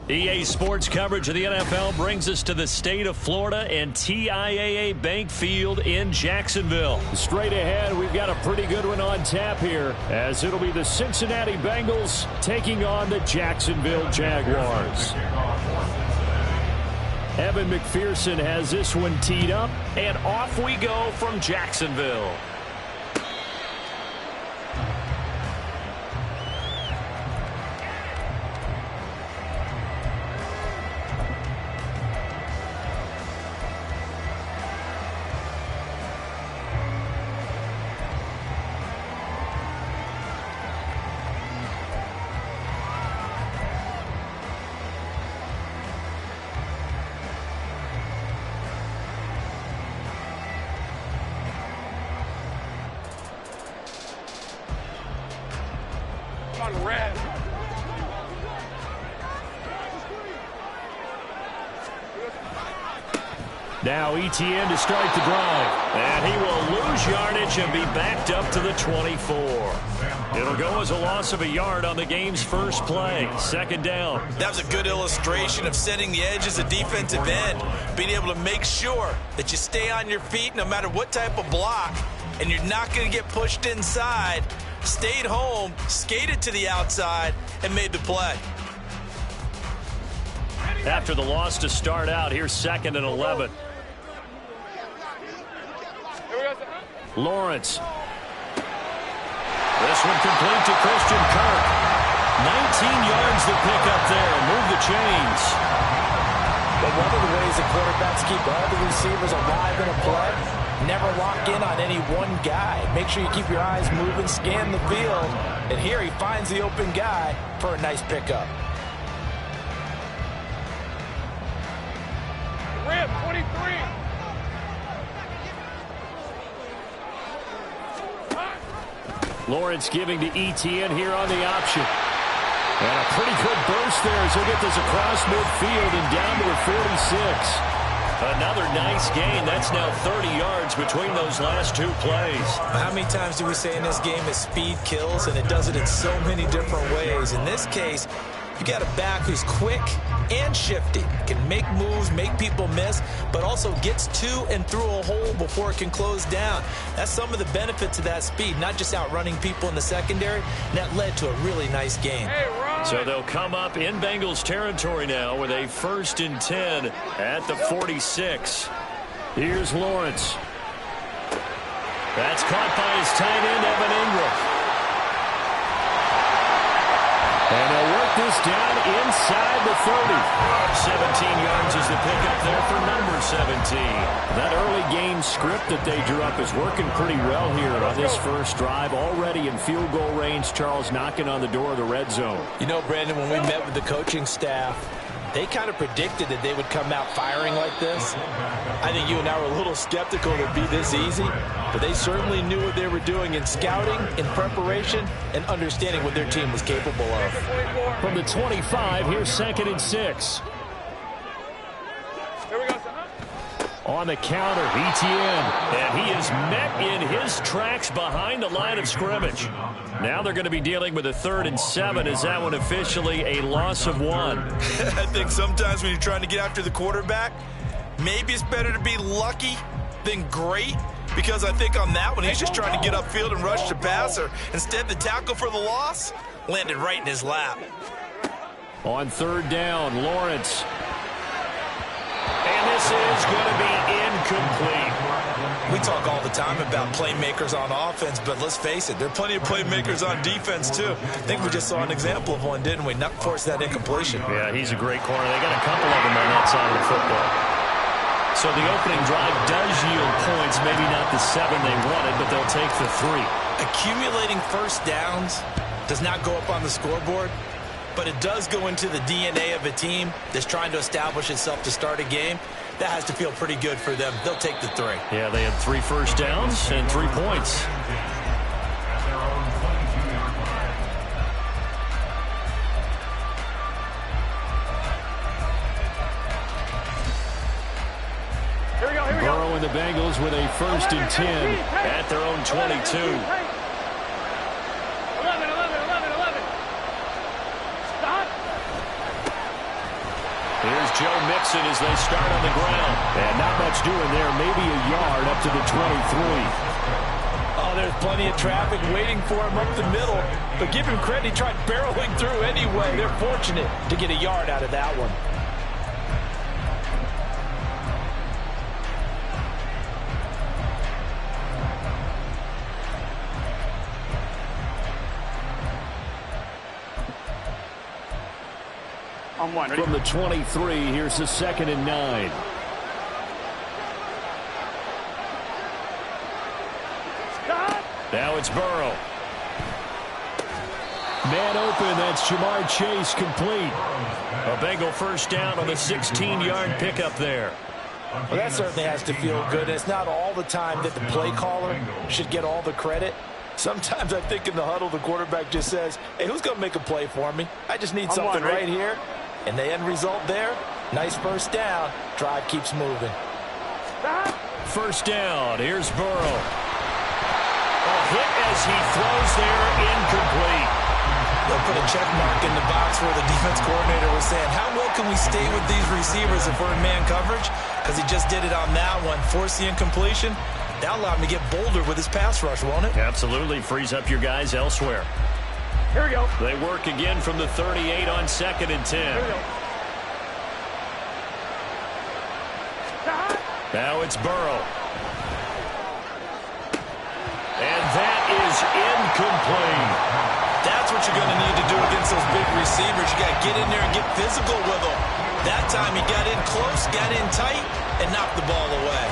EA Sports coverage of the NFL brings us to the state of Florida and TIAA Bank Field in Jacksonville. Straight ahead, we've got a pretty good one on tap here, as it'll be the Cincinnati Bengals taking on the Jacksonville Jaguars. Evan McPherson has this one teed up, and off we go from Jacksonville. Now ETN to start the drive. And he will lose yardage and be backed up to the 24. It'll go as a loss of a yard on the game's first play. Second down. That was a good illustration of setting the edge as a defensive end. Being able to make sure that you stay on your feet no matter what type of block. And you're not going to get pushed inside. Stayed home, skated to the outside, and made the play. After the loss to start out, here's 2nd and 11. Lawrence. This one complete to Christian Kirk. 19 yards to pick up there. Move the chains. But one of the ways the quarterbacks keep all the receivers alive in a play, never lock in on any one guy. Make sure you keep your eyes moving, scan the field. And here he finds the open guy for a nice pickup. Rip, 23. Lawrence giving to ETN here on the option. And a pretty good burst there as he'll get this across midfield and down to the 46. Another nice gain. That's now 30 yards between those last two plays. How many times do we say in this game that speed kills, and it does it in so many different ways? In this case, you got a back who's quick and shifty, can make moves, make people miss, but also gets to and through a hole before it can close down. That's some of the benefits of that speed, not just outrunning people in the secondary. And that led to a really nice game. So they'll come up in Bengals territory now with a 1st and 10 at the 46. Here's Lawrence. That's caught by his tight end, Evan Ingram. And they'll work this down inside the 30. 17 yards is the pickup there for number 17. That early game script that they drew up is working pretty well here on this first drive. Already in field goal range, Charles knocking on the door of the red zone. You know, Brandon, when we met with the coaching staff, they kind of predicted that they would come out firing like this. I think you and I were a little skeptical that it'd be this easy, but they certainly knew what they were doing in scouting, in preparation, and understanding what their team was capable of. From the 25, here's 2nd and 6. Here we go. On the counter, ETN. And he is met in his tracks behind the line of scrimmage. Now they're going to be dealing with a 3rd and 7. Is that one officially a loss of 1? I think sometimes when you're trying to get after the quarterback, maybe it's better to be lucky than great, because I think on that one, he's just trying to get upfield and rush the passer. Instead, the tackle for the loss landed right in his lap. On 3rd down, Lawrence. And this is going to be incomplete. We talk all the time about playmakers on offense, but let's face it, there are plenty of playmakers on defense, too. I think we just saw an example of one, didn't we? Not force that incompletion. Yeah, he's a great corner. They got a couple of them on that side of the football. So the opening drive does yield points, maybe not the 7 they wanted, but they'll take the 3. Accumulating first downs does not go up on the scoreboard, but it does go into the DNA of a team that's trying to establish itself to start a game. That has to feel pretty good for them. They'll take the 3. Yeah, they had 3 first downs and 3 points. Burrow and the Bengals with a 1st and 10 at their own 22. 11. Stop. Joe Mixon as they start on the ground. And not much doing there. Maybe a yard up to the 23. Oh, there's plenty of traffic waiting for him up the middle. But give him credit, he tried barreling through anyway. They're fortunate to get a yard out of that one. From the 23, here's the 2nd and 9. Now it's Burrow. Man open, that's Jamar Chase, complete. A Bengal first down on the 16-yard pickup there. Well, that certainly has to feel good. And it's not all the time that the play caller should get all the credit. Sometimes I think in the huddle, the quarterback just says, hey, who's going to make a play for me? I just need something right here. And the end result there, nice first down. Drive keeps moving. First down, here's Burrow. A hit as he throws there, incomplete. They'll put a check mark in the box where the defense coordinator was saying, how well can we stay with these receivers if we're in man coverage? Because he just did it on that one, forced the incompletion. That'll allow him to get bolder with his pass rush, won't it? Absolutely, frees up your guys elsewhere. Here we go. They work again from the 38 on 2nd and 10. Here we go. Now it's Burrow. And that is incomplete. That's what you're going to need to do against those big receivers. You got to get in there and get physical with them. That time he got in close, got in tight, and knocked the ball away.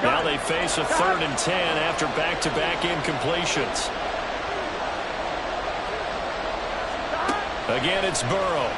Now they face a 3rd and 10 after back-to-back incompletions. Again, it's Burrow.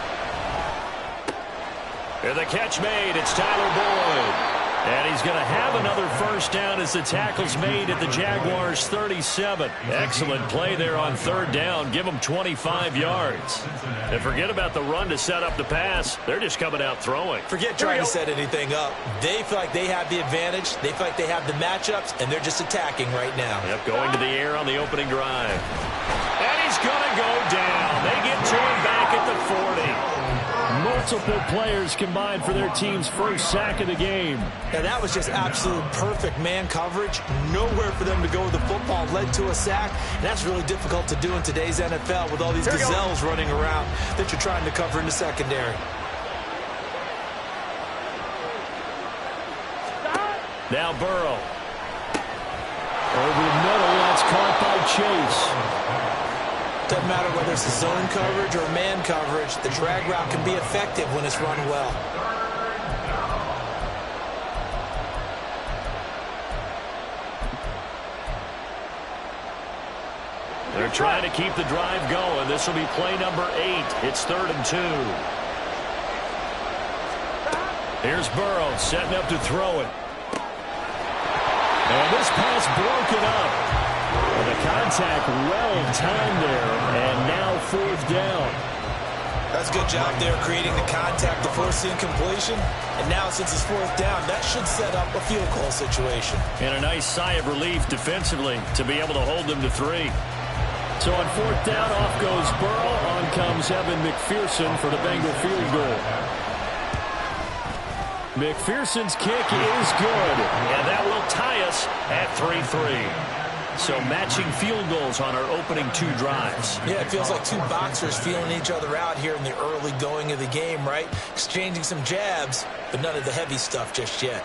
And the catch made. It's Tyler Boyd. And he's going to have another first down as the tackle's made at the Jaguars' 37. Excellent play there on 3rd down. Give them 25 yards. And forget about the run to set up the pass. They're just coming out throwing. Forget trying to set anything up. They feel like they have the advantage. They feel like they have the matchups, and they're just attacking right now. Yep, going to the air on the opening drive. And he's going to go down. They get to him back at the 40. Multiple players combined for their team's first sack of the game. Now that was just absolute perfect man coverage. Nowhere for them to go with the football. Led to a sack. And that's really difficult to do in today's NFL with all these gazelles running around that you're trying to cover in the secondary. Now Burrow. Over the middle, that's caught by Chase. Doesn't matter whether it's a zone coverage or man coverage, the drag route can be effective when it's run well. They're trying to keep the drive going. This will be play number 8. It's 3rd and 2. Here's Burrow setting up to throw it. And this pass broken up. And the contact well timed there, and now 4th down. That's a good job there creating the contact to force the incompletion. And now since it's 4th down, that should set up a field goal situation. And a nice sigh of relief defensively to be able to hold them to 3. So on 4th down, off goes Burrow. On comes Evan McPherson for the Bengal field goal. McPherson's kick is good. And that will tie us at 3-3. So matching field goals on our opening 2 drives. Yeah, it feels like 2 boxers feeling each other out here in the early going of the game, right? Exchanging some jabs, but none of the heavy stuff just yet.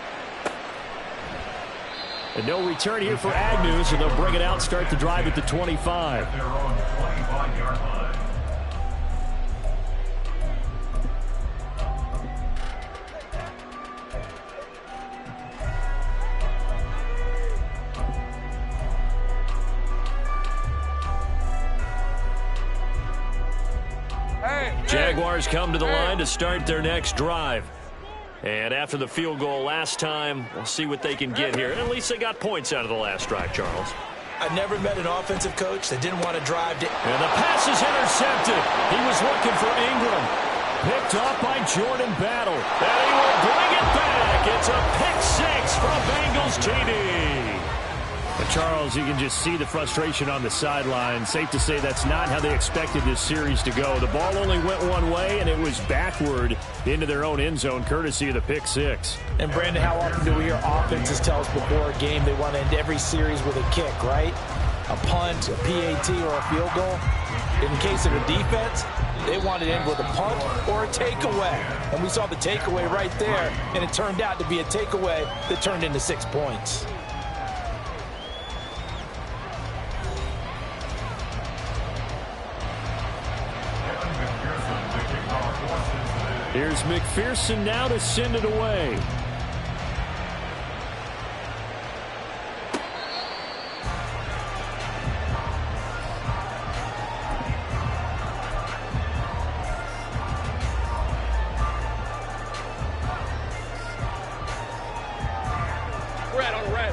And no return here for Agnew, so they'll bring it out, start the drive at the 25. They're on the 25-yard line. Jaguars come to the line to start their next drive. And after the field goal last time, we'll see what they can get here. At least they got points out of the last drive, Charles. I've never met an offensive coach that didn't want to drive to... And the pass is intercepted. He was looking for Ingram. Picked up by Jordan Battle. And he will bring it back. It's a pick six from Bengals TD. And Charles, you can just see the frustration on the sideline. Safe to say that's not how they expected this series to go. The ball only went one way, and it was backward into their own end zone, courtesy of the pick six. And, Brandon, how often do we hear offenses tell us before a game they want to end every series with a kick, right? A punt, a PAT, or a field goal. In case of the defense, they wanted to end with a punt or a takeaway. And we saw the takeaway right there, and it turned out to be a takeaway that turned into 6 points. Here's McPherson now to send it away.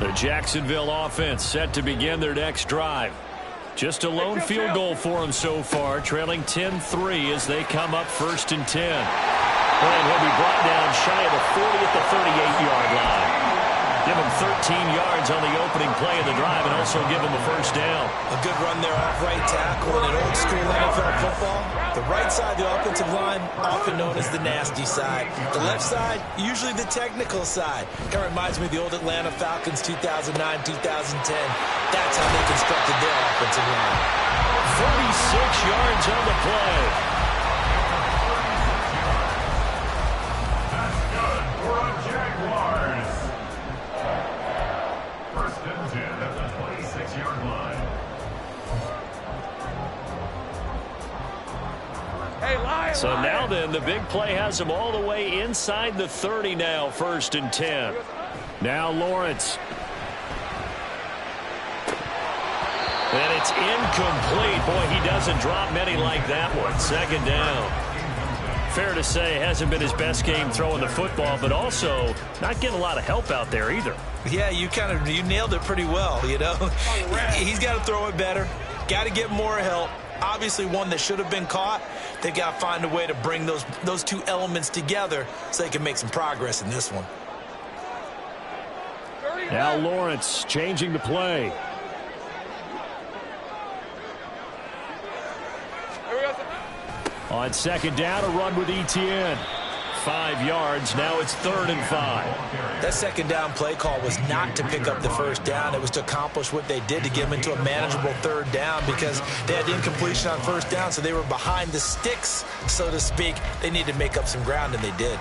The Jacksonville offense set to begin their next drive. Just a lone field goal for them so far, trailing 10-3 as they come up 1st and 10. And he'll be brought down shy of the 40 at the 38-yard line. Give him 13 yards on the opening play of the drive and also give him a first down. A good run there off right tackle in an old-school NFL football. The right side of the offensive line, often known as the nasty side. The left side, usually the technical side. Kind of reminds me of the old Atlanta Falcons 2009-2010. That's how they constructed their offensive line. 36 yards on the play. So now then, the big play has them all the way inside the 30 now, 1st and 10. Now Lawrence. And it's incomplete. Boy, he doesn't drop many like that one. 2nd down. Fair to say, hasn't been his best game throwing the football, but also not getting a lot of help out there either. Yeah, you nailed it pretty well, you know. He's got to throw it better. Got to get more help. Obviously one that should have been caught. They've got to find a way to bring those two elements together so they can make some progress in this one. Now Lawrence changing the play. On 2nd down, a run with Etienne. 5 yards. Now it's 3rd and 5. That 2nd down play call was not to pick up the 1st down. It was to accomplish what they did to get them into a manageable 3rd down because they had incompletion on 1st down, so they were behind the sticks, so to speak. They needed to make up some ground, and they did.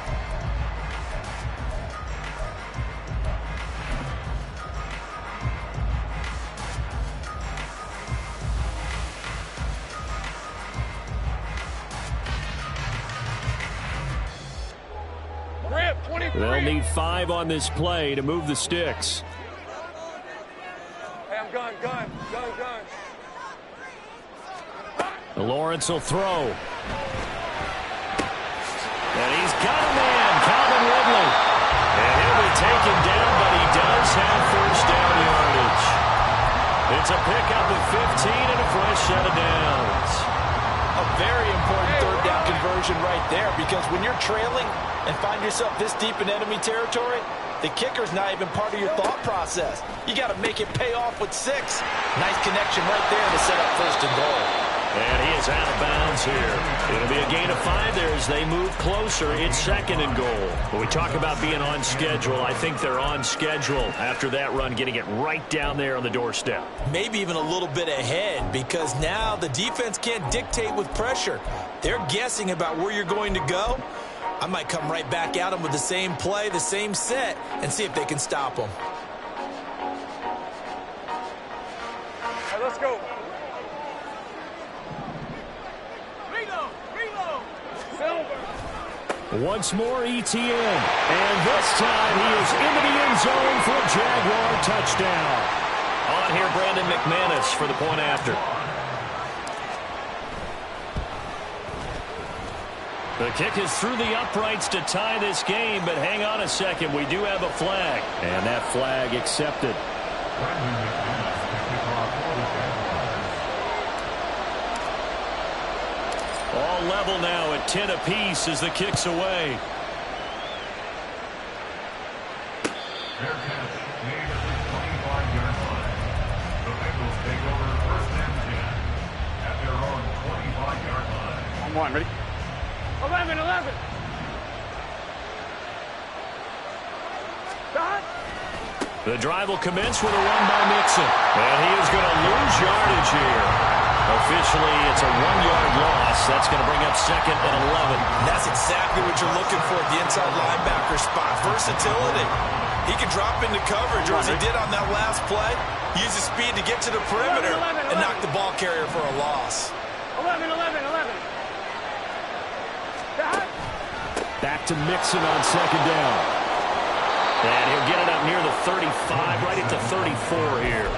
They'll need 5 on this play to move the sticks. Hey, I'm gun. Lawrence will throw. And he's got a man, Calvin Ridley. And he'll be taken down, but he does have 1st down yardage. It's a pickup of 15 and a fresh set of downs. A very important 3rd down conversion right there, because when you're trailing and find yourself this deep in enemy territory, the kicker's not even part of your thought process. You got to make it pay off with 6. Nice connection right there to set up 1st and goal. And he is out of bounds here. It'll be a gain of 5 there as they move closer. It's 2nd and goal. When we talk about being on schedule, I think they're on schedule after that run, getting it right down there on the doorstep. Maybe even a little bit ahead, because now the defense can't dictate with pressure. They're guessing about where you're going to go. I might come right back at them with the same play, the same set, and see if they can stop them. Hey, let's go. Once more, Etienne. And this time he is into the end zone for a Jaguar touchdown. On here, Brandon McManus for the point after. The kick is through the uprights to tie this game, but hang on a second. We do have a flag. And that flag accepted. All level now at 10 apiece as the kick's away. Fair catch made at the 25-yard line. The Bengals take over first and 10 at their own 25-yard line. On one, ready? 11. Stop. The drive will commence with a run by Mixon. And he is going to lose yardage here. Officially, it's a 1-yard loss. That's going to bring up second and 11. That's exactly what you're looking for at the inside linebacker spot. Versatility. He can drop into coverage, or as he did on that last play, use his speed to get to the perimeter and knock the ball carrier for a loss. 11. Stop. Back to Mixon on second down. And he'll get it up near the 35, right at the 34 here.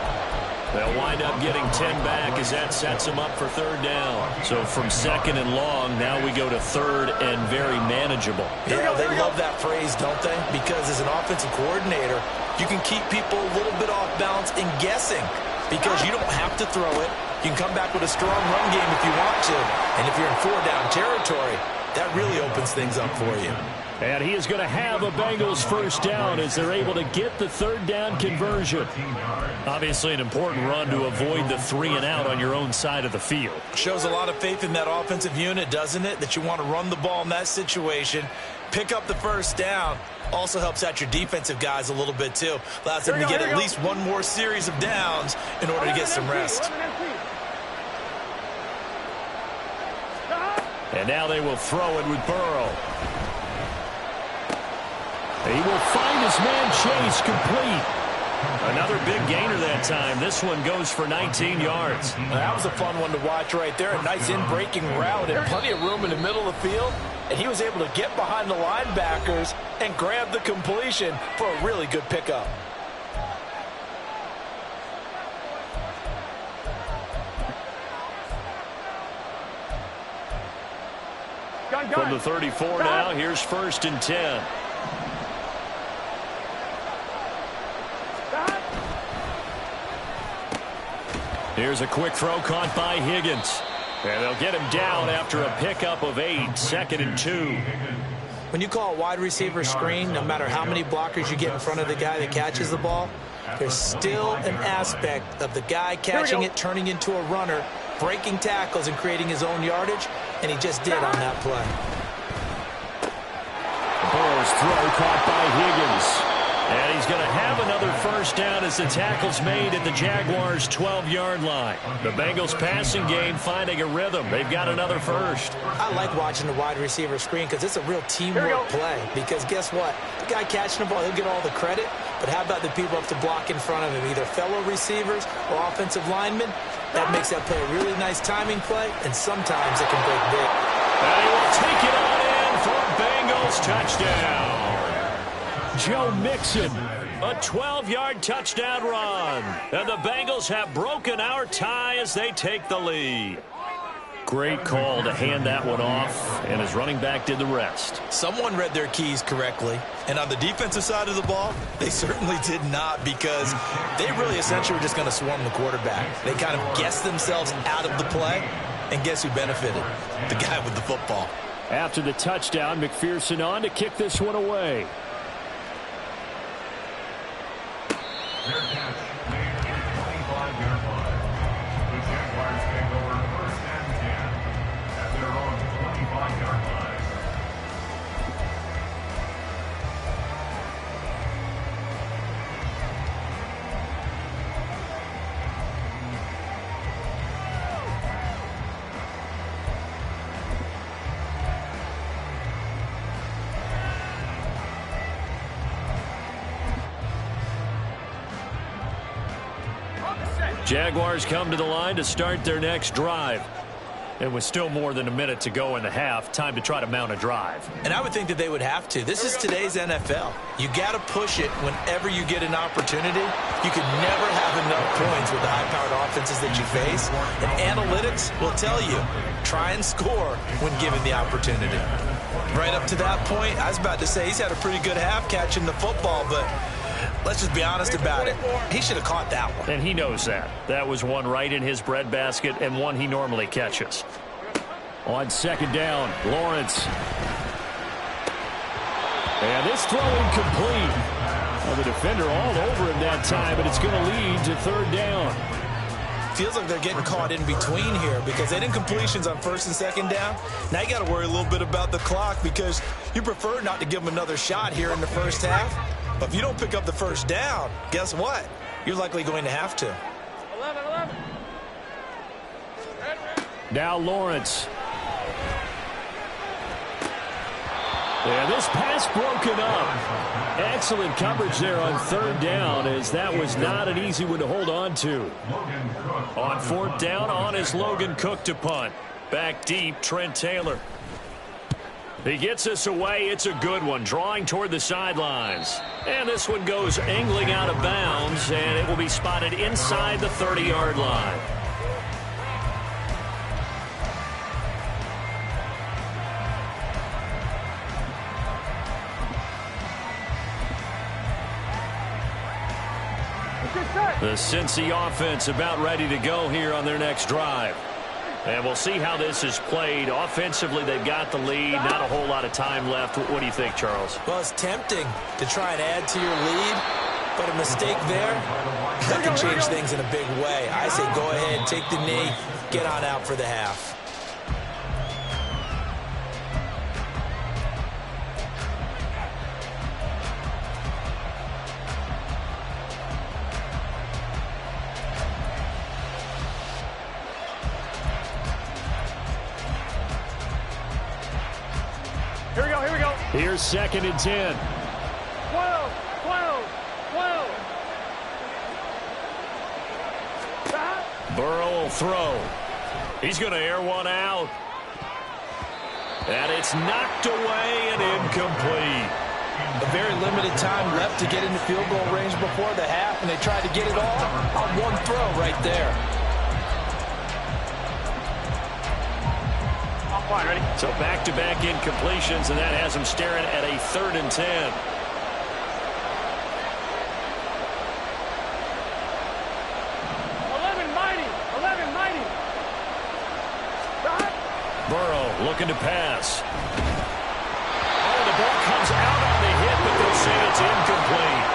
They'll wind up getting 10 back as that sets them up for third down. So from second and long, now we go to third and very manageable. Yeah, they love that phrase, don't they? Because as an offensive coordinator, you can keep people a little bit off balance and guessing because you don't have to throw it. You can come back with a strong run game if you want to. And if you're in 4-down territory, that really opens things up for you. And he is going to have a Bengals first down as they're able to get the third down conversion. Obviously an important run to avoid the 3-and-out on your own side of the field. Shows a lot of faith in that offensive unit, doesn't it? That you want to run the ball in that situation, pick up the first down. Also helps out your defensive guys a little bit too. Allows them to get at least one more series of downs in order to get some rest. And now they will throw it with Burrow. He will find his man Chase complete. Another big gainer that time. This one goes for 19 yards. That was a fun one to watch right there. A nice in-breaking route and plenty of room in the middle of the field. And he was able to get behind the linebackers and grab the completion for a really good pickup. From the 34 now, here's first and 10. Here's a quick throw caught by Higgins. And they'll get him down after a pickup of 8, second and 2. When you call a wide receiver screen, no matter how many blockers you get in front of the guy that catches the ball, there's still an aspect of the guy catching it, turning into a runner, breaking tackles and creating his own yardage, and he just did on that play. Burrow's throw caught by Higgins. And he's going to have another first down as the tackle's made at the Jaguars' 12-yard line. The Bengals passing game finding a rhythm. They've got another first. I like watching the wide receiver screen because it's a real teamwork play. Because guess what? The guy catching the ball, he'll get all the credit. But how about the people up to block in front of him, either fellow receivers or offensive linemen? That makes that play a really nice timing play, and sometimes it can break big. And he will take it on in for a Bengals touchdown. Joe Mixon, a 12-yard touchdown run. And the Bengals have broken our tie as they take the lead. Great call to hand that one off, and his running back did the rest. Someone read their keys correctly, and on the defensive side of the ball, they certainly did not, because they really essentially were just going to swarm the quarterback. They kind of guessed themselves out of the play, and guess who benefited? The guy with the football. After the touchdown, McPherson on to kick this one away. Fair catch made at the 25-yard line. The Jaguars take over first and 10 at their own 25-yard line. Jaguars come to the line to start their next drive. It was still more than a minute to go in the half. Time to try to mount a drive. And I would think that they would have to. This is today's NFL. You got to push it whenever you get an opportunity. You can never have enough points with the high-powered offenses that you face. And analytics will tell you, try and score when given the opportunity. Right up to that point, I was about to say he's had a pretty good half catching the football, but Let's just be honest about it. He should have caught that one. And he knows that. That was one right in his breadbasket and one he normally catches. On second down, Lawrence. And this throw incomplete. Well, the defender all over him that time, but it's going to lead to third down. Feels like they're getting caught in between here because they didn't incompletions on first and second down. Now you got to worry a little bit about the clock because you prefer not to give them another shot here in the first half. But if you don't pick up the first down, guess what? You're likely going to have to. 11. Now Lawrence. Yeah, this pass broken up. Excellent coverage there on third down, as that was not an easy one to hold on to. On fourth down, on is Logan Cook to punt. Back deep, Trent Taylor. He gets us away. It's a good one, drawing toward the sidelines. And this one goes angling out of bounds, and it will be spotted inside the 30-yard line. The Cincy offense about ready to go here on their next drive. And we'll see how this is played. Offensively, they've got the lead. Not a whole lot of time left. What do you think, Charles? Well, it's tempting to try and add to your lead, but a mistake there, that can change things in a big way. I say go ahead, take the knee, get on out for the half. Here we go. Here's second and 10. 12. Burrow will throw. He's going to air one out. And it's knocked away and incomplete. A very limited time left to get into field goal range before the half, and they tried to get it all on one throw right there. Ready? So back-to-back incompletions, and that has him staring at a 3rd and 10. 11 mighty. Burrow looking to pass. Oh, the ball comes out on the hit, but they'll say it's incomplete.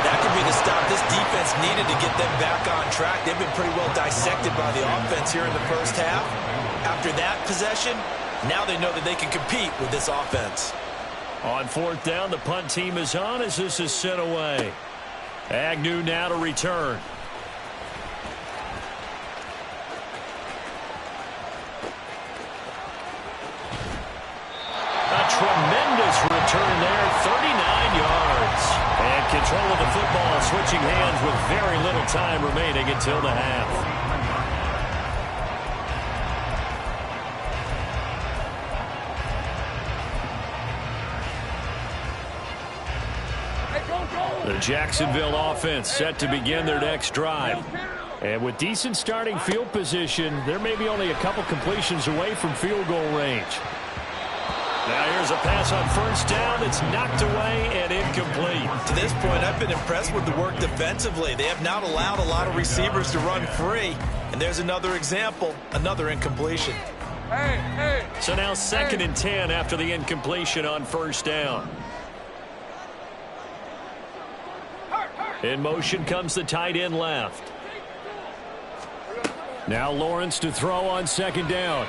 That could be the stop this defense needed to get them back on track. They've been pretty well dissected by the offense here in the first half. After that possession, now they know that they can compete with this offense. On fourth down, the punt team is on as this is sent away. Agnew now to return. A tremendous return there, 39 yards. And control of the football switching hands with very little time remaining until the half. The Jacksonville offense set to begin their next drive. And with decent starting field position, they're maybe only a couple completions away from field goal range. Now here's a pass on first down. It's knocked away and incomplete. To this point, I've been impressed with the work defensively. They have not allowed a lot of receivers to run free. And there's another example, another incompletion. So now 2nd and 10 after the incompletion on first down. In motion comes the tight end left. Now Lawrence to throw on second down.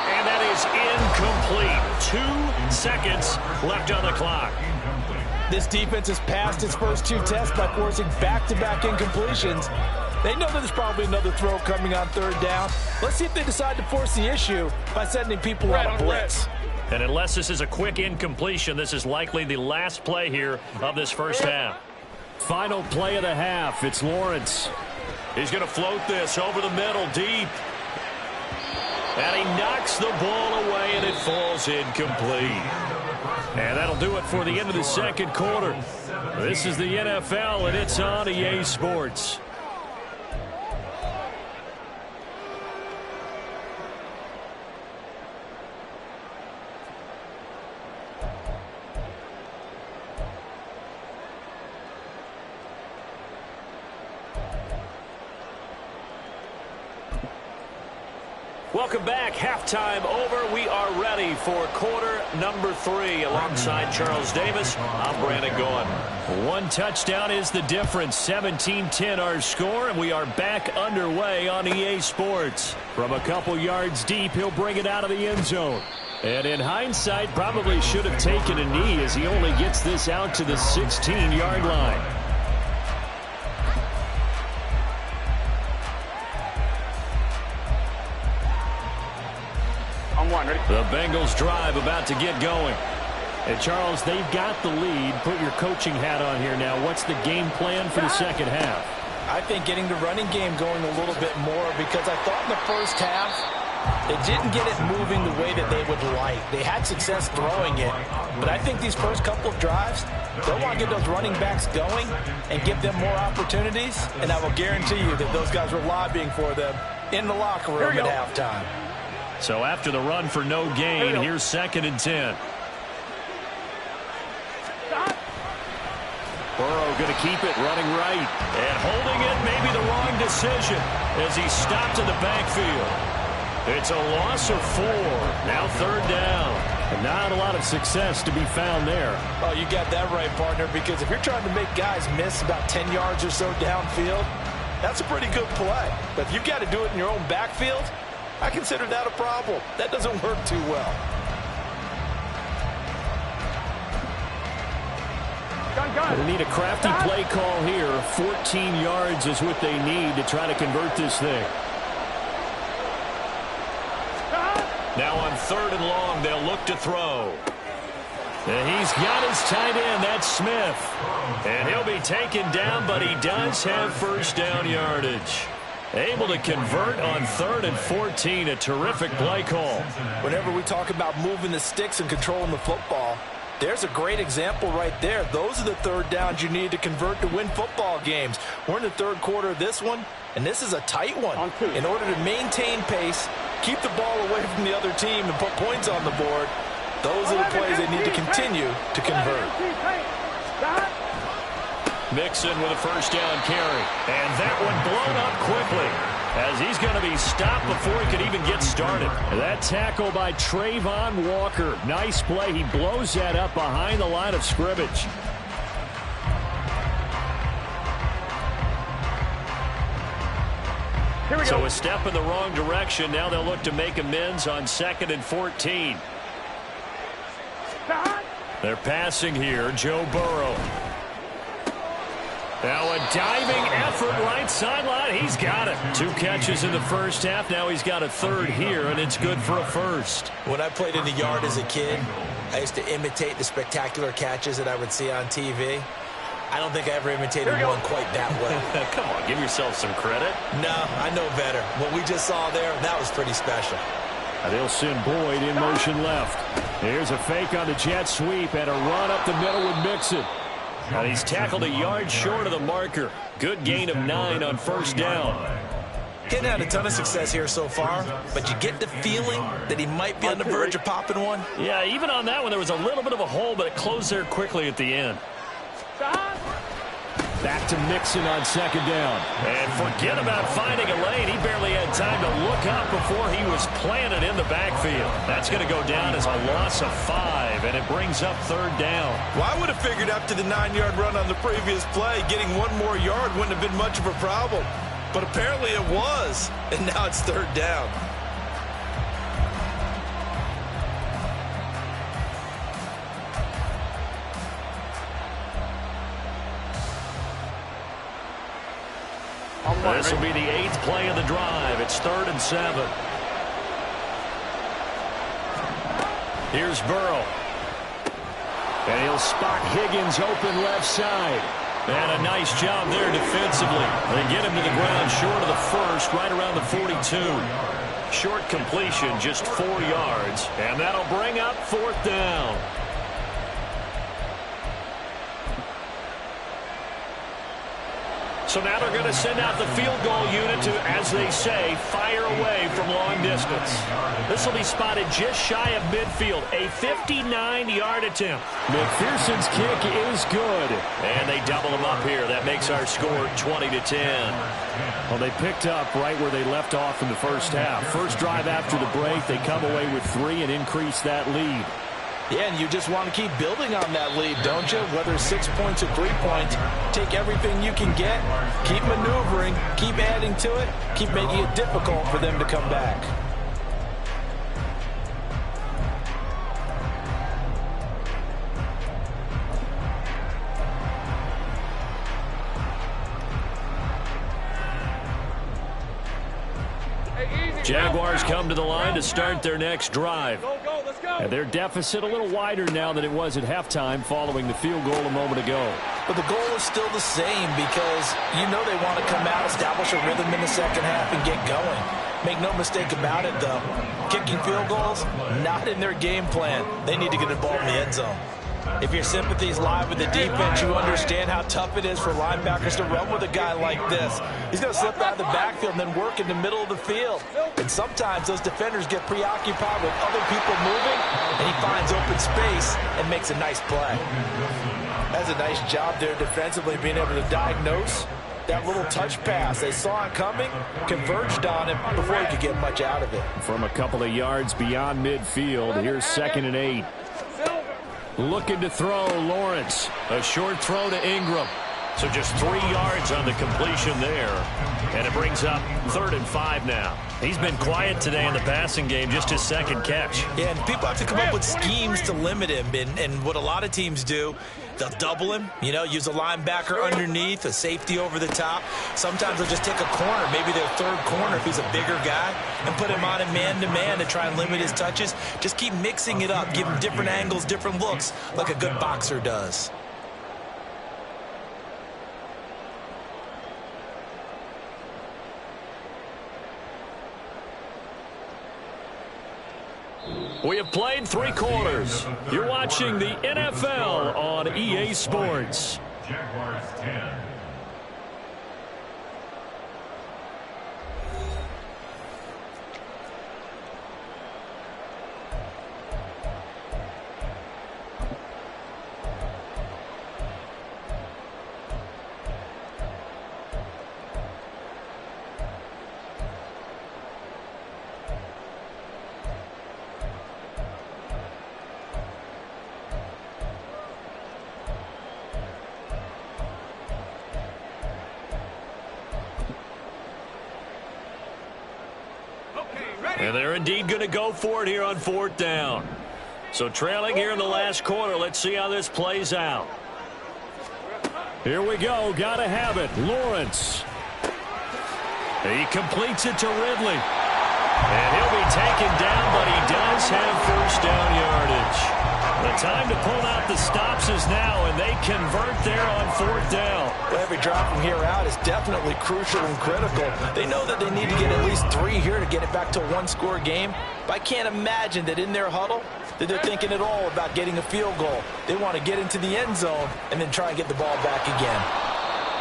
And that is incomplete. 2 seconds left on the clock. This defense has passed its first 2 tests by forcing back-to-back incompletions. They know that there's probably another throw coming on third down. Let's see if they decide to force the issue by sending people on a blitz. And unless this is a quick incompletion, this is likely the last play here of this first half. Final play of the half. It's Lawrence. He's going to float this over the middle deep. And he knocks the ball away, and it falls incomplete. And that'll do it for the end of the second quarter. This is the NFL, and it's on EA Sports. Welcome back. Halftime over. We are ready for quarter number 3. Alongside Charles Davis, I'm Brandon Gaughan. One touchdown is the difference. 17-10 our score, and we are back underway on EA Sports. From a couple yards deep, he'll bring it out of the end zone. And in hindsight, probably should have taken a knee as he only gets this out to the 16-yard line. The Bengals drive about to get going. And Charles, they've got the lead. Put your coaching hat on here now. What's the game plan for the second half? I think getting the running game going a little bit more, because I thought in the first half they didn't get it moving the way that they would like. They had success throwing it, but I think these first couple of drives, they'll want to get those running backs going and give them more opportunities, and I will guarantee you that those guys were lobbying for them in the locker room at halftime. So after the run for no gain, here's 2nd and 10. Burrow going to keep it running right. And holding it may be the wrong decision as he's stopped in the backfield. It's a loss of 4. Now 3rd down. And not a lot of success to be found there. Oh, you got that right, partner, because if you're trying to make guys miss about 10 yards or so downfield, that's a pretty good play. But if you've got to do it in your own backfield, I consider that a problem. That doesn't work too well. They need a crafty play call here. 14 yards is what they need to try to convert this thing. Now on 3rd and long, they'll look to throw. And he's got his tight end. That's Smith. And he'll be taken down, but he does have first down yardage. Able to convert on 3rd and 14. A terrific play call. Whenever we talk about moving the sticks and controlling the football, there's a great example right there. Those are the 3rd downs you need to convert to win football games. We're in the 3rd quarter of this one, and this is a tight one. In order to maintain pace, keep the ball away from the other team, and put points on the board, those are the plays they need to continue to convert. Mixon with a first down carry. And that one blown up quickly as he's going to be stopped before he could even get started. That tackle by Trayvon Walker. Nice play. He blows that up behind the line of scrimmage. So a step in the wrong direction. Now they'll look to make amends on 2nd and 14. They're passing here. Joe Burrow. Now a diving effort right sideline. He's got it. 2 catches in the first half. Now he's got a 3rd here, and it's good for a first. When I played in the yard as a kid, I used to imitate the spectacular catches that I would see on TV. I don't think I ever imitated one quite that well. Come on, give yourself some credit. No, I know better. What we just saw there, that was pretty special. And they'll send Boyd in motion left. Here's a fake on the jet sweep and a run up the middle with Mixon. And he's tackled a yard short of the marker. Good gain of 9 on first down. Getting had a ton of success here so far, but you get the feeling that he might be on the verge of popping one. Yeah, even on that one, there was a little bit of a hole, but it closed there quickly at the end. Back to Mixon on 2nd down. And forget about finding a lane. He barely had time to look up before he was planted in the backfield. That's going to go down as a loss of 5, and it brings up 3rd down. Well, I would have figured after the 9-yard run on the previous play, getting 1 more yard wouldn't have been much of a problem. But apparently it was, and now it's 3rd down. This will be the 8th play of the drive. It's 3rd and 7. Here's Burrow. And he'll spot Higgins open left side. And a nice job there defensively. They get him to the ground short of the first, right around the 42. Short completion, just 4 yards. And that'll bring up 4th down. So now they're going to send out the field goal unit to, as they say, fire away from long distance. This will be spotted just shy of midfield, a 59-yard attempt. McPherson's kick is good. And they double them up here. That makes our score 20-10. Well, they picked up right where they left off in the first half. First drive after the break, they come away with 3 and increase that lead. Yeah, and you just want to keep building on that lead, don't you? Whether it's 6 points or 3 points, take everything you can get, keep maneuvering, keep adding to it, keep making it difficult for them to come back. Jaguars come to the line to start their next drive. Go, go, let's go. And their deficit a little wider now than it was at halftime following the field goal a moment ago. But the goal is still the same because you know they want to come out, establish a rhythm in the second half, and get going. Make no mistake about it, though. Kicking field goals, not in their game plan. They need to get the ball in the end zone. If your sympathies lie with the defense, you understand how tough it is for linebackers to run with a guy like this. He's going to slip out of the backfield and then work in the middle of the field. And sometimes those defenders get preoccupied with other people moving, and he finds open space and makes a nice play. That's a nice job there defensively, being able to diagnose that little touch pass. They saw it coming, converged on him before he could get much out of it. From a couple of yards beyond midfield, here's 2nd and 8. Looking to throw, Lawrence. A short throw to Ingram. So just 3 yards on the completion there. And it brings up 3rd and 5 now. He's been quiet today in the passing game, just his 2nd catch. Yeah, and people have to come up with schemes to limit him. And what a lot of teams do, they'll double him, you know, use a linebacker underneath, a safety over the top. Sometimes they'll just take a corner, maybe their 3rd corner if he's a bigger guy, and put him on a man-to-man to try and limit his touches. Just keep mixing it up, give him different angles, different looks, like a good boxer does. We have played 3 quarters. You're watching the NFL on EA Sports. Jaguars 10. And they're indeed going to go for it here on 4th down. So trailing here in the last quarter. Let's see how this plays out. Here we go. Got to have it. Lawrence. He completes it to Ridley. And he'll be taken down, but he does have 1st down yardage. The time to pull out the stops is now, and they convert there on 4th down. Well, every drop from here out is definitely crucial and critical. They know that they need to get at least 3 here to get it back to a 1-score game. But I can't imagine that in their huddle that they're thinking at all about getting a field goal. They want to get into the end zone and then try and get the ball back again.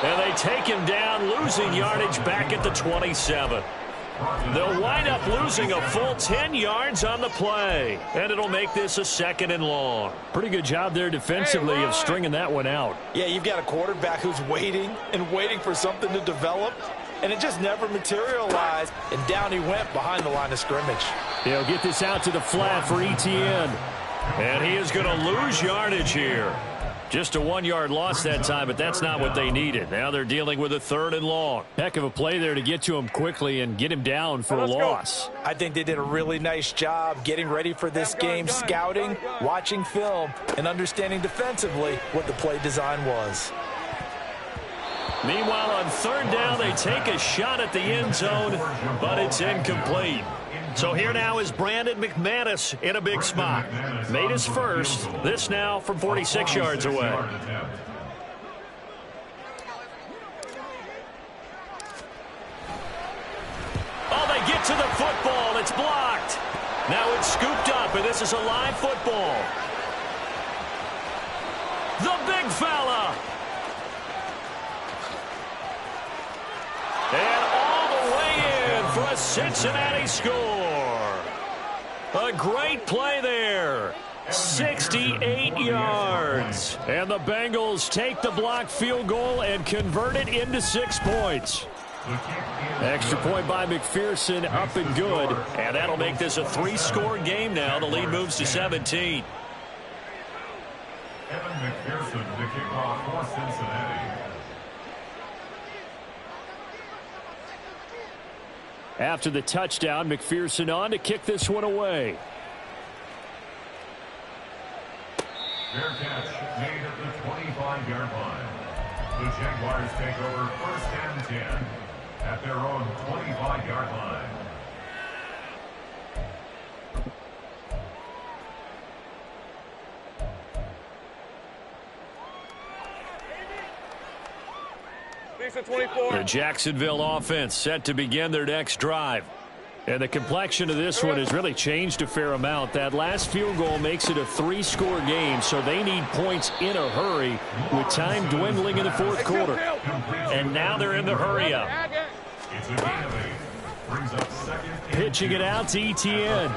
And they take him down, losing yardage back at the 27. They'll wind up losing a full 10 yards on the play. And it'll make this a 2nd and long. Pretty good job there defensively of stringing that one out. Yeah, you've got a quarterback who's waiting and waiting for something to develop, and it just never materialized, and down he went behind the line of scrimmage. He'll get this out to the flat for ETN. And he is going to lose yardage here. Just a 1-yard loss that time, but that's not what they needed. Now they're dealing with a 3rd and long. Heck of a play there to get to him quickly and get him down for a loss. I think they did a really nice job getting ready for this game, scouting, watching film, and understanding defensively what the play design was. Meanwhile, on 3rd down, they take a shot at the end zone, but it's incomplete. So here now is Brandon McManus in a big spot. Made his first. This now from 46 yards away. Oh, they get to the football. It's blocked. Now it's scooped up, and this is a live football. The big fella. Cincinnati score. A great play there. 68 yards. And the Bengals take the blocked field goal and convert it into 6 points. Extra point by McPherson, up and good. And that'll make this a 3-score game now. The lead moves to 17. Evan McPherson, the kickoff for Cincinnati. After the touchdown, McPherson on to kick this one away. Fair catch made at the 25-yard line. The Jaguars take over 1st and 10 at their own 25-yard line. The Jacksonville offense set to begin their next drive. And the complexion of this one has really changed a fair amount. That last field goal makes it a 3-score game, so they need points in a hurry with time dwindling in the 4th quarter. And now they're in the hurry up. It's a gain of 8. Brings up 2nd. Pitching it out to Etienne.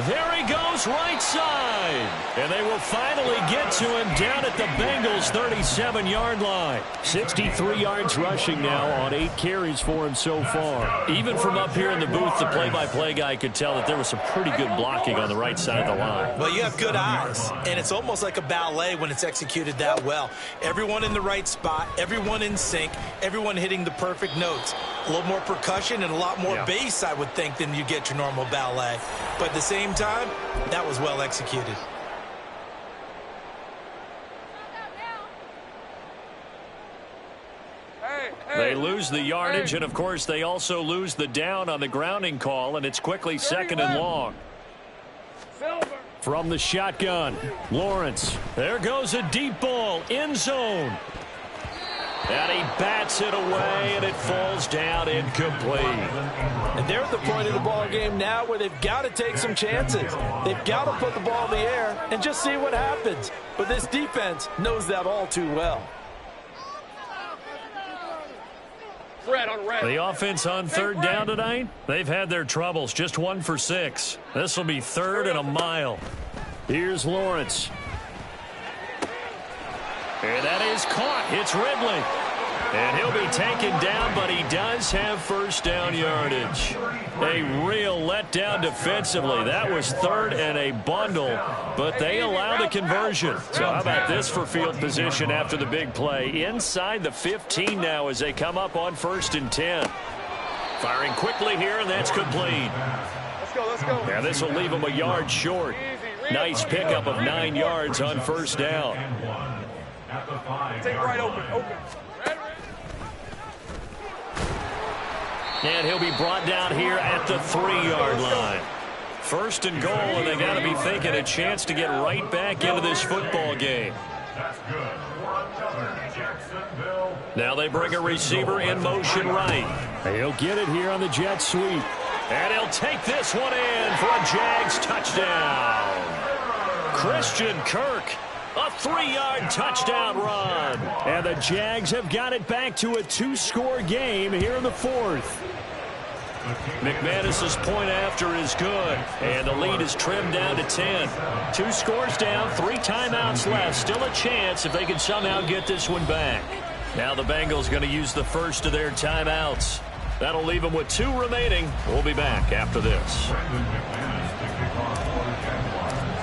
There he goes, right side. And they will finally get to him down at the Bengals' 37-yard line. 63 yards rushing now on 8 carries for him so far. Even from up here in the booth, the play-by-play guy could tell that there was some pretty good blocking on the right side of the line. Well, you have good eyes, and it's almost like a ballet when it's executed that well. Everyone in the right spot, everyone in sync, everyone hitting the perfect notes. A little more percussion and a lot more bass, I would think, than you get your normal ballet. But at the same time, that was well executed. They lose the yardage, and of course they also lose the down on the grounding call, and it's quickly 2nd and long. From the shotgun, Lawrence. There goes a deep ball, end zone. And he bats it away, and it falls down incomplete. And they're at the point of the ball game now where they've got to take some chances. They've got to put the ball in the air and just see what happens. But this defense knows that all too well. The offense on 3rd down tonight, they've had their troubles. Just 1 for 6. This will be 3rd and a mile. Here's Lawrence. And that is caught. It's Ridley. And he'll be taken down, but he does have 1st down yardage. A real letdown defensively. That was 3rd and a bundle, but they allow the conversion. So how about this for field position after the big play? Inside the 15 now as they come up on 1st and 10. Firing quickly here, and that's complete. Let's go. Yeah, this will leave them a yard short. Nice pickup of 9 yards on 1st down. Take right open. And he'll be brought down here at the 3-yard line. 1st and goal, and they got to be thinking a chance to get right back into this football game. That's good. Jacksonville. Now they bring a receiver in motion right. He'll get it here on the jet sweep. And he'll take this one in for a Jags touchdown. Christian Kirk. A 3-yard touchdown run. And the Jags have got it back to a 2-score game here in the 4th. McManus's point after is good. And the lead is trimmed down to 10. 2 scores down, 3 timeouts left. Still a chance if they can somehow get this one back. Now the Bengals going to use the first of their timeouts. That'll leave them with 2 remaining. We'll be back after this.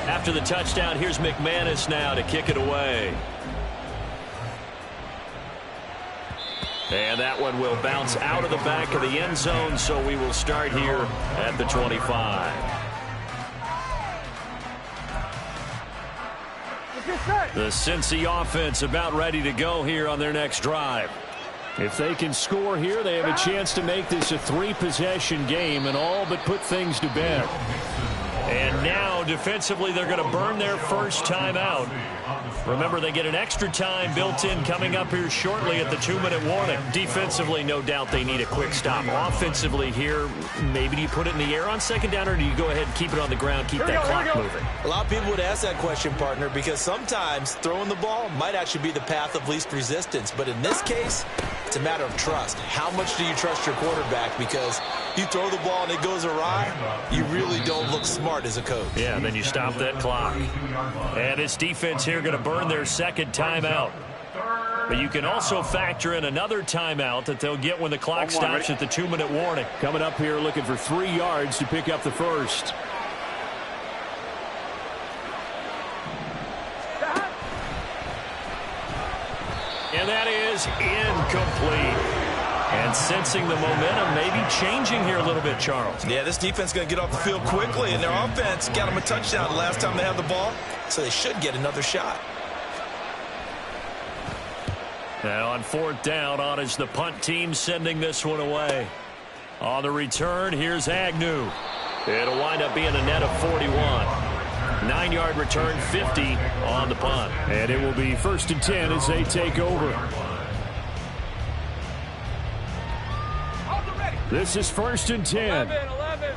After the touchdown, here's McManus now to kick it away. And that one will bounce out of the back of the end zone, so we will start here at the 25. The Cincy offense about ready to go here on their next drive. If they can score here, they have a chance to make this a 3-possession game and all but put things to bed. And now, defensively, they're going to burn their first time out. Remember, they get an extra time built in coming up here shortly at the 2-minute warning. Defensively, no doubt they need a quick stop. Offensively here, maybe do you put it in the air on 2nd down, or do you go ahead and keep it on the ground, keep that clock moving? A lot of people would ask that question, partner, because sometimes throwing the ball might actually be the path of least resistance. But in this case, It's a matter of trust. How much do you trust your quarterback? Because you throw the ball and it goes awry, you really don't look smart as a coach. Yeah, then you stop that clock. And this defense here going to burn their second timeout. But you can also factor in another timeout that they'll get when the clock stops at the 2-minute warning. Coming up here looking for 3 yards to pick up the first. And that is incomplete. And sensing the momentum maybe changing here a little bit, Charles. Yeah, this defense is going to get off the field quickly, and their offense got them a touchdown the last time they had the ball, so they should get another shot. Now on 4th down, on is the punt team sending this one away. On the return, here's Agnew. It'll wind up being a net of 41. 9-yard return, 50 on the punt. And it will be 1st and 10 as they take over. This is 1st and 10. 11.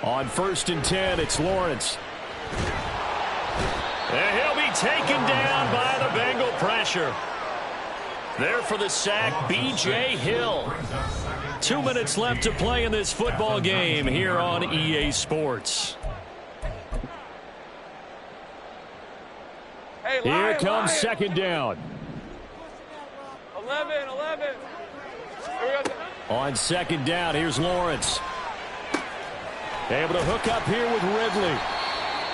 On 1st and 10, it's Lawrence. And he'll be taken down by the Bengal pressure. There for the sack, B.J. Hill. 2 minutes left to play in this football game here on EA Sports. Hey, Here comes 2nd down. 11. Here we go. On 2nd down, here's Lawrence. Able to hook up here with Ridley.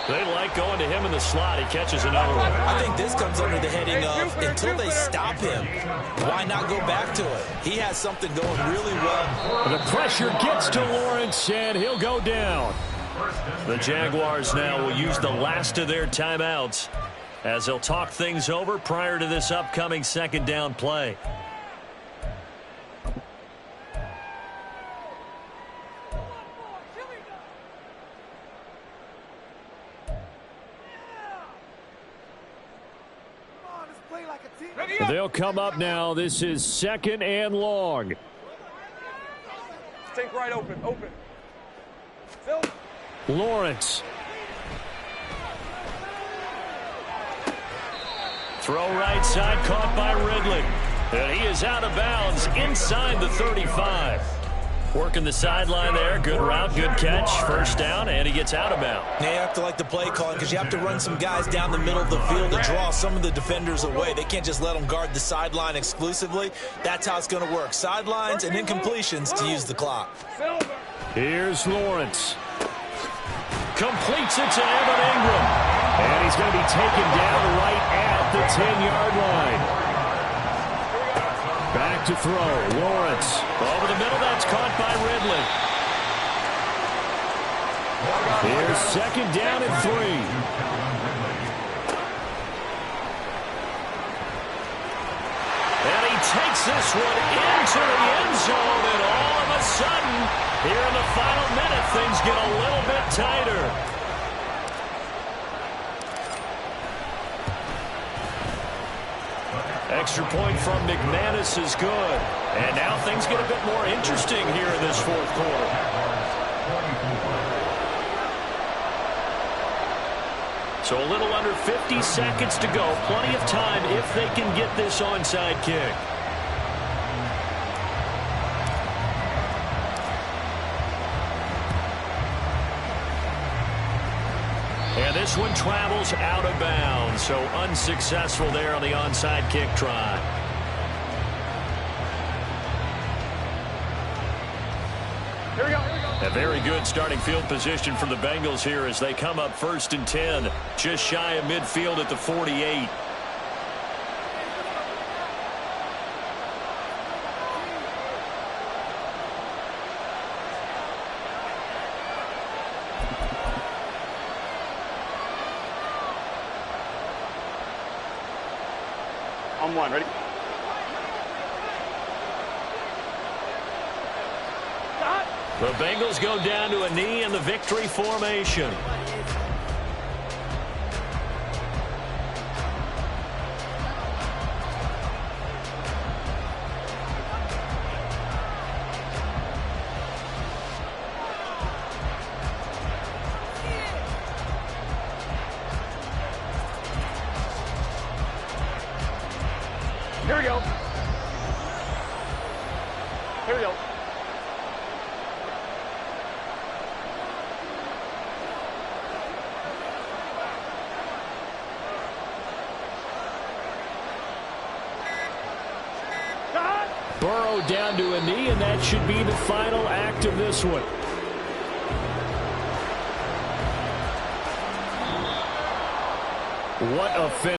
They like going to him in the slot. He catches another one. I think this comes under the heading of until they stop him, why not go back to it? He has something going really well. The pressure gets to Lawrence, and he'll go down. The Jaguars now will use the last of their timeouts as they'll talk things over prior to this upcoming 2nd down play. They'll come up now. This is 2nd and long. Take right open. Phil. Lawrence. Throw right side, caught by Ridley. And he is out of bounds inside the 35. Working the sideline there. Good route, good catch. 1st down, and he gets out of bounds. Now you have to like the play calling because you have to run some guys down the middle of the field to draw some of the defenders away. They can't just let them guard the sideline exclusively. That's how it's going to work. Sidelines and incompletions to use the clock. Here's Lawrence. Completes it to Evan Ingram. And he's going to be taken down right at the 10-yard line. Back to throw. Lawrence. Over the middle, that's caught by Ridley. Here's 2nd down and 3. And he takes this one into the end zone, and all of a sudden, here in the final minute, things get a little bit tighter. Extra point from McManus is good. And now things get a bit more interesting here in this 4th quarter. So a little under 50 seconds to go. Plenty of time if they can get this onside kick. And this one travels out of bounds, so unsuccessful there on the onside kick try. Here we go. A very good starting field position for the Bengals here as they come up 1st and 10, just shy of midfield at the 48. On 1, ready? The Bengals go down to a knee in the victory formation. we go. Here we go. Burrow down to a knee, and that should be the final act of this one. What a finish.